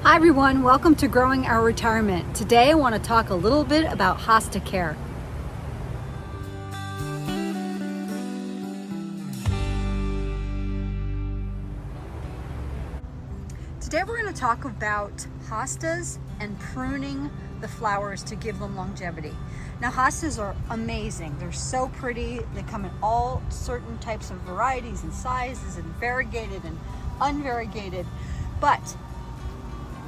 Hi everyone, welcome to Growing Our Retirement. Today I want to talk a little bit about hosta care. Today we're going to talk about hostas and pruning the flowers to give them longevity. Now hostas are amazing. They're so pretty. They come in all certain types of varieties and sizes and variegated and unvariegated. But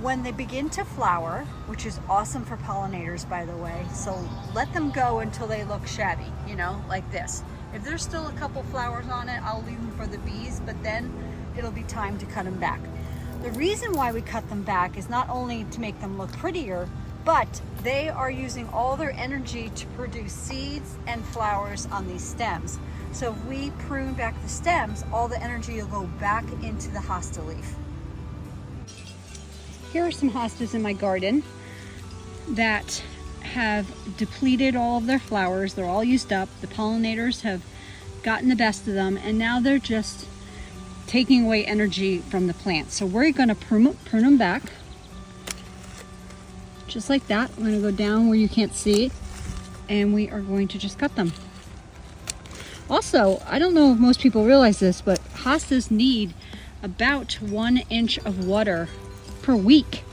when they begin to flower, which is awesome for pollinators, by the way, so let them go until they look shabby, you know, like this. If there's still a couple flowers on it, I'll leave them for the bees, but then it'll be time to cut them back. The reason why we cut them back is not only to make them look prettier, but they are using all their energy to produce seeds and flowers on these stems. So if we prune back the stems, all the energy will go back into the hosta leaf. Here are some hostas in my garden that have depleted all of their flowers. They're all used up. The pollinators have gotten the best of them, and now they're just taking away energy from the plant. So we're going to prune them back, just like that. I'm going to go down where you can't see it, and we are going to just cut them. Also, I don't know if most people realize this, but hostas need about 1 inch of water per week.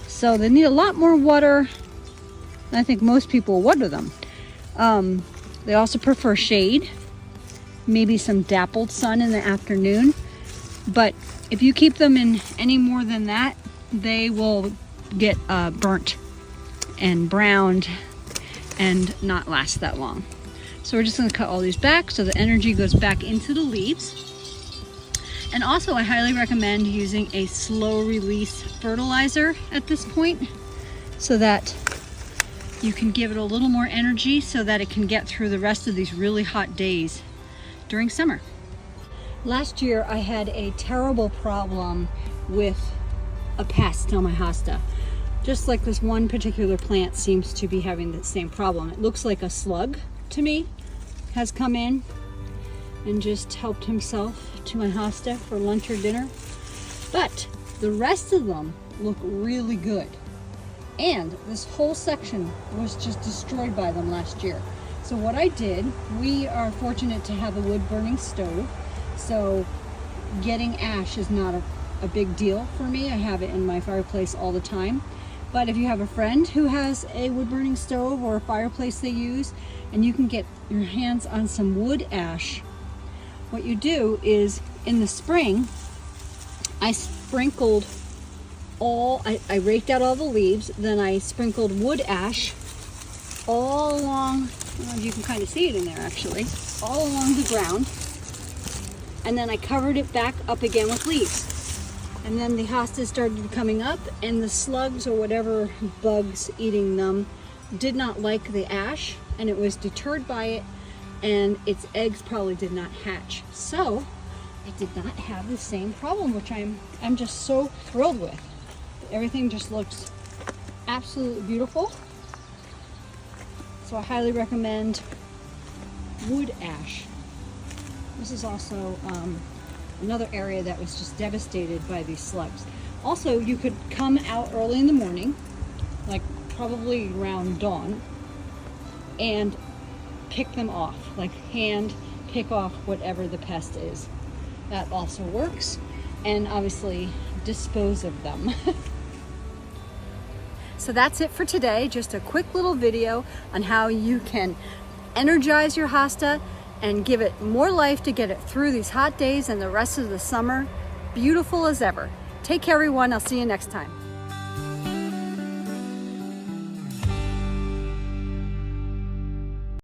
So they need a lot more water than I think most people water them. They also prefer shade, maybe some dappled sun in the afternoon. But if you keep them in any more than that, they will get burnt and browned and not last that long. So we're just going to cut all these back so the energy goes back into the leaves. And also I highly recommend using a slow release fertilizer at this point so that you can give it a little more energy so that it can get through the rest of these really hot days during summer. Last year I had a terrible problem with a pest on my hosta. Just like this one particular plant seems to be having the same problem. It looks like a slug to me has come in and just helped himself to my hosta for lunch or dinner. But the rest of them look really good. And this whole section was just destroyed by them last year. So what I did, we are fortunate to have a wood burning stove. So getting ash is not a big deal for me. I have it in my fireplace all the time. But if you have a friend who has a wood burning stove or a fireplace they use, and you can get your hands on some wood ash, what you do is in the spring, I sprinkled I raked out all the leaves, then I sprinkled wood ash all along, you can kind of see it in there actually, all along the ground. And then I covered it back up again with leaves. And then the hostas started coming up, and the slugs or whatever bugs eating them did not like the ash, and it was deterred by it, and its eggs probably did not hatch. So it did not have the same problem, which I'm just so thrilled with. Everything just looks absolutely beautiful. So I highly recommend wood ash. This is also another area that was just devastated by these slugs. Also, you could come out early in the morning, like probably around dawn, and pick them off, like hand pick off whatever the pest is. That also works. And obviously dispose of them. So that's it for today. Just a quick little video on how you can energize your hosta and give it more life to get it through these hot days and the rest of the summer beautiful as ever. Take care everyone. I'll see you next time.